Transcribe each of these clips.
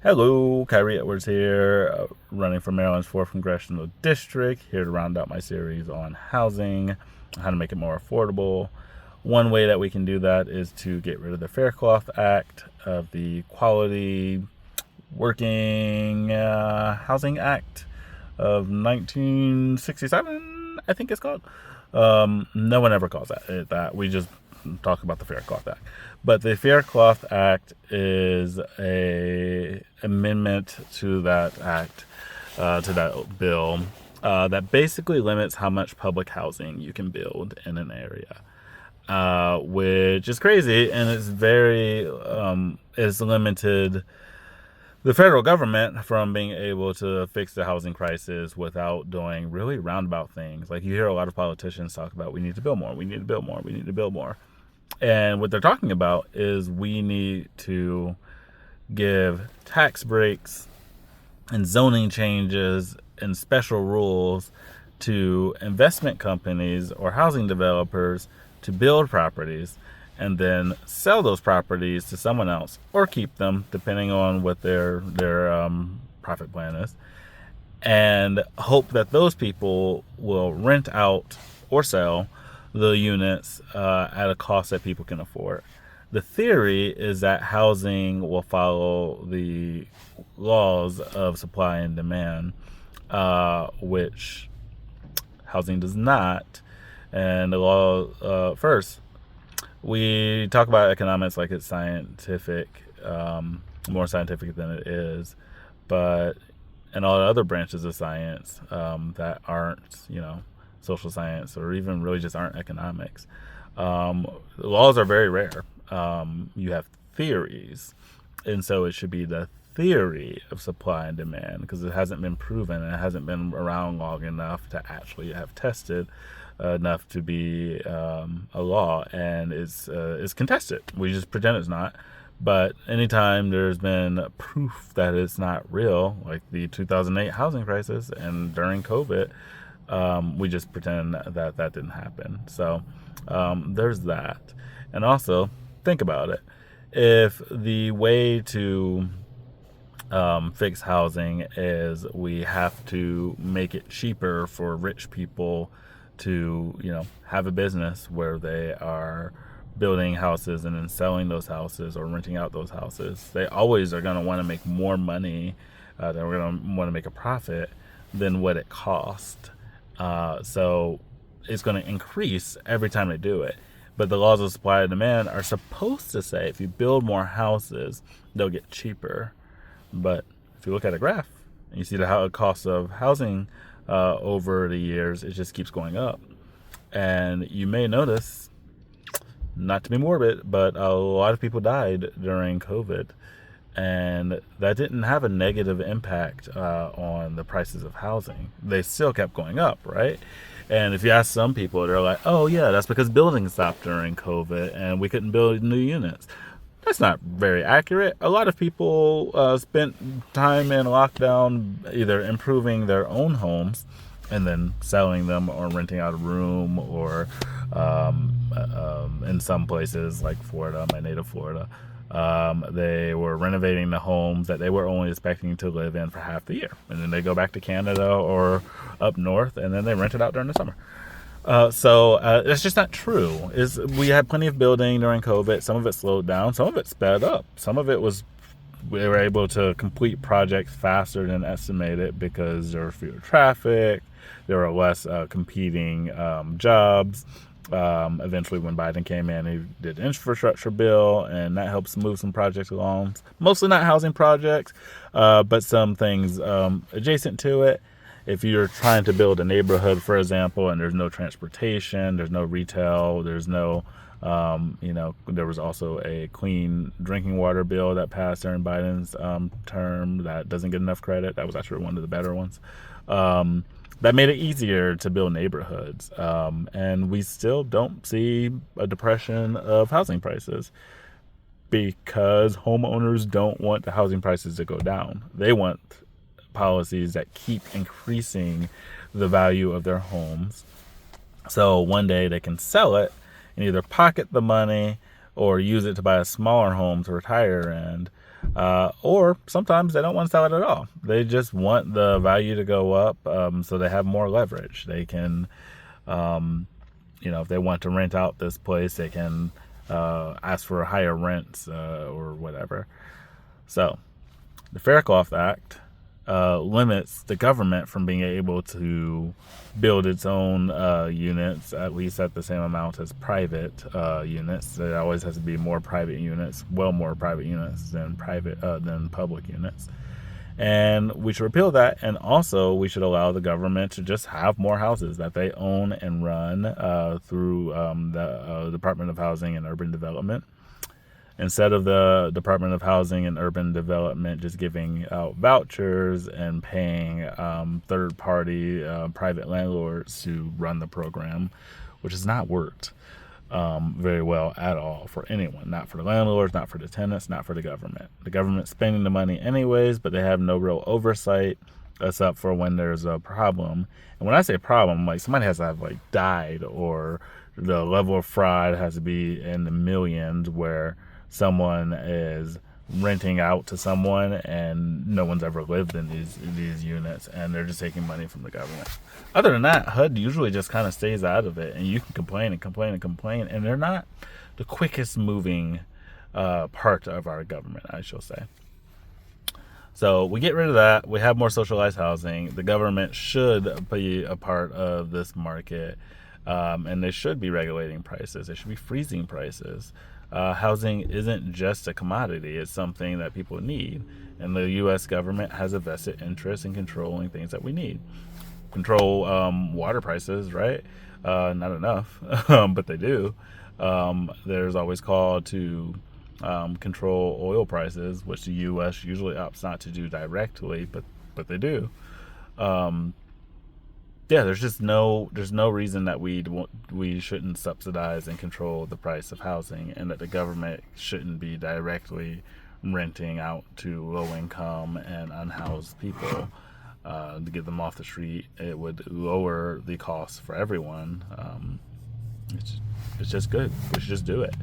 Hello, Kyrie Edwards here, running for Maryland's 4th Congressional District, here to round out my series on housing, how to make it more affordable. One way that we can do that is to get rid of the Faircloth Act, of the Quality Working Housing Act of 1967, I think it's called. No one ever calls that. We just talk about the Faircloth Act. But the Faircloth Act is a amendment to that act, to that bill, that basically limits how much public housing you can build in an area, which is crazy, and it's very is limited the federal government from being able to fix the housing crisis without doing really roundabout things. Like, you hear a lot of politicians talk about, we need to build more, we need to build more, we need to build more. And what they're talking about is we need to give tax breaks and zoning changes and special rules to investment companies or housing developers to build properties and then sell those properties to someone else or keep them, depending on what their profit plan is, and hope that those people will rent out or sell the units at a cost that people can afford. The theory is that housing will follow the laws of supply and demand, which housing does not. And the law, first, we talk about economics like it's scientific, more scientific than it is, but in all the other branches of science that aren't, social science, or even really just aren't economics, laws are very rare. You have theories, and so it should be the theory of supply and demand, because it hasn't been proven and it hasn't been around long enough to actually have tested enough to be a law, and it's contested. We just pretend it's not. But anytime there's been proof that it's not real, like the 2008 housing crisis and during COVID, we just pretend that that didn't happen. So there's that. And also, think about it. If the way to fix housing is we have to make it cheaper for rich people to, have a business where they are building houses and then selling those houses or renting out those houses, they always are going to want to make more money. They're going to want to make a profit than what it cost. So it's going to increase every time they do it. But the laws of supply and demand are supposed to say if you build more houses, they'll get cheaper. But if you look at a graph and you see the cost of housing over the years, it just keeps going up. And you may notice, not to be morbid, but a lot of people died during COVID. And that didn't have a negative impact on the prices of housing. They still kept going up, right? And if you ask some people, they're like, oh, yeah, that's because building stopped during COVID and we couldn't build new units. That's not very accurate. A lot of people spent time in lockdown either improving their own homes and then selling them or renting out a room, or in some places like Florida, my native Florida, they were renovating the homes that they were only expecting to live in for half the year. And then they go back to Canada or up north, and then they rent it out during the summer. So that's just not true. We had plenty of building during COVID. Some of it slowed down. Some of it sped up. Some of it was we were able to complete projects faster than estimated because there was fewer traffic. There were less competing jobs. Eventually, when Biden came in, he did an infrastructure bill, and that helps move some projects along. Mostly not housing projects, but some things adjacent to it. If you're trying to build a neighborhood, for example, and there's no transportation, there's no retail, there's no, there was also a clean drinking water bill that passed during Biden's term that doesn't get enough credit. That was actually one of the better ones. That made it easier to build neighborhoods. And we still don't see a depression of housing prices because homeowners don't want the housing prices to go down. They want policies that keep increasing the value of their homes. So one day they can sell it and either pocket the money or use it to buy a smaller home to retire in. Or sometimes they don't want to sell it at all. They just want the value to go up, so they have more leverage. They can, if they want to rent out this place, they can ask for higher rents or whatever. So the Faircloth Act limits the government from being able to build its own units, at least at the same amount as private units. There always has to be more private units, well more private units than public units. And we should repeal that, and also we should allow the government to just have more houses that they own and run through the Department of Housing and Urban Development. Instead of the Department of Housing and Urban Development just giving out vouchers and paying third-party private landlords to run the program, which has not worked very well at all for anyone. Not for the landlords, not for the tenants, not for the government. The government's spending the money anyways, but they have no real oversight except for when there's a problem. And when I say problem, like somebody has to have died, or the level of fraud has to be in the millions, where someone is renting out to someone and no one's ever lived in these units, and they're just taking money from the government. Other than that, HUD usually just kind of stays out of it, and you can complain and complain and complain, and they're not the quickest moving part of our government, I shall say. So we get rid of that. We have more socialized housing. The government should be a part of this market, and they should be regulating prices. They should be freezing prices. Housing isn't just a commodity. It's something that people need. And the U.S. government has a vested interest in controlling things that we need. Control water prices, right? Not enough, but they do. There's always call to control oil prices, which the U.S. usually opts not to do directly, but they do. There's no reason that we shouldn't subsidize and control the price of housing, and that the government shouldn't be directly renting out to low income and unhoused people to get them off the street. It would lower the cost for everyone. It's just good. We should just do it.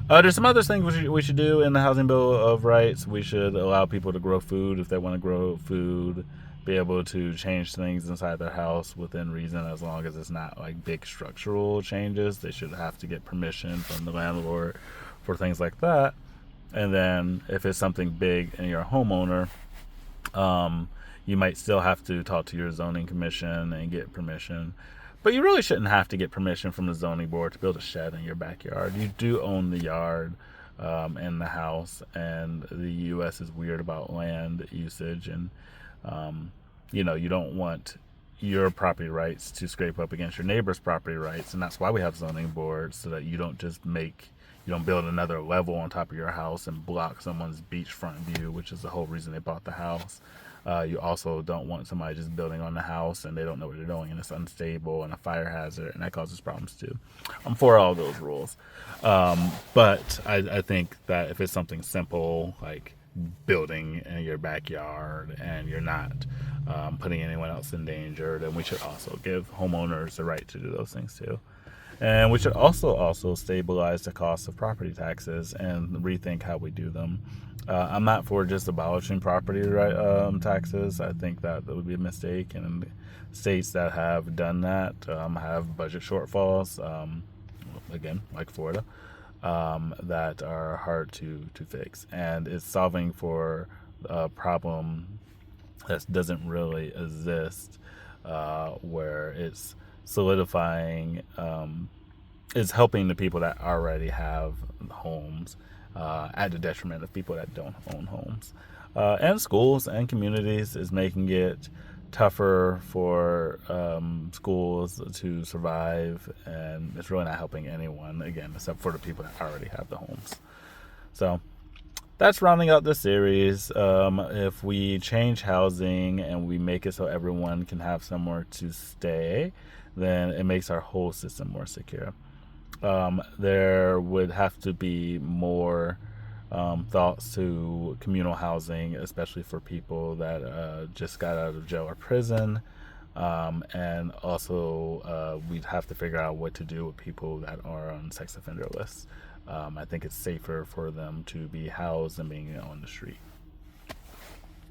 There's some other things we should do in the Housing Bill of Rights. We should allow people to grow food if they want to grow food. Be able to change things inside their house within reason, as long as it's not big structural changes. They should have to get permission from the landlord for things like that. And then if it's something big and you're a homeowner, you might still have to talk to your zoning commission and get permission. But you really shouldn't have to get permission from the zoning board to build a shed in your backyard. You do own the yard and the house, and the U.S. is weird about land usage, and you don't want your property rights to scrape up against your neighbor's property rights, and that's why we have zoning boards, so that you don't build another level on top of your house and block someone's beachfront view, which is the whole reason they bought the house. You also don't want somebody just building on the house and they don't know what they're doing, and it's unstable and a fire hazard, and that causes problems too. I'm for all those rules, but I think that if it's something simple like building in your backyard and you're not putting anyone else in danger, then we should also give homeowners the right to do those things too. And we should also stabilize the cost of property taxes and rethink how we do them. I'm not for just abolishing property taxes. I think that would be a mistake, and states that have done that have budget shortfalls, again, like Florida, that are hard to fix. And it's solving for a problem that doesn't really exist, where it's solidifying, is helping the people that already have homes at the detriment of people that don't own homes. And schools and communities is making it tougher for schools to survive, and it's really not helping anyone, again, except for the people that already have the homes. So that's rounding out the series. If we change housing and we make it so everyone can have somewhere to stay, then it makes our whole system more secure. There would have to be more thoughts to communal housing, especially for people that just got out of jail or prison. And also we'd have to figure out what to do with people that are on sex offender lists. I think it's safer for them to be housed than being on the street.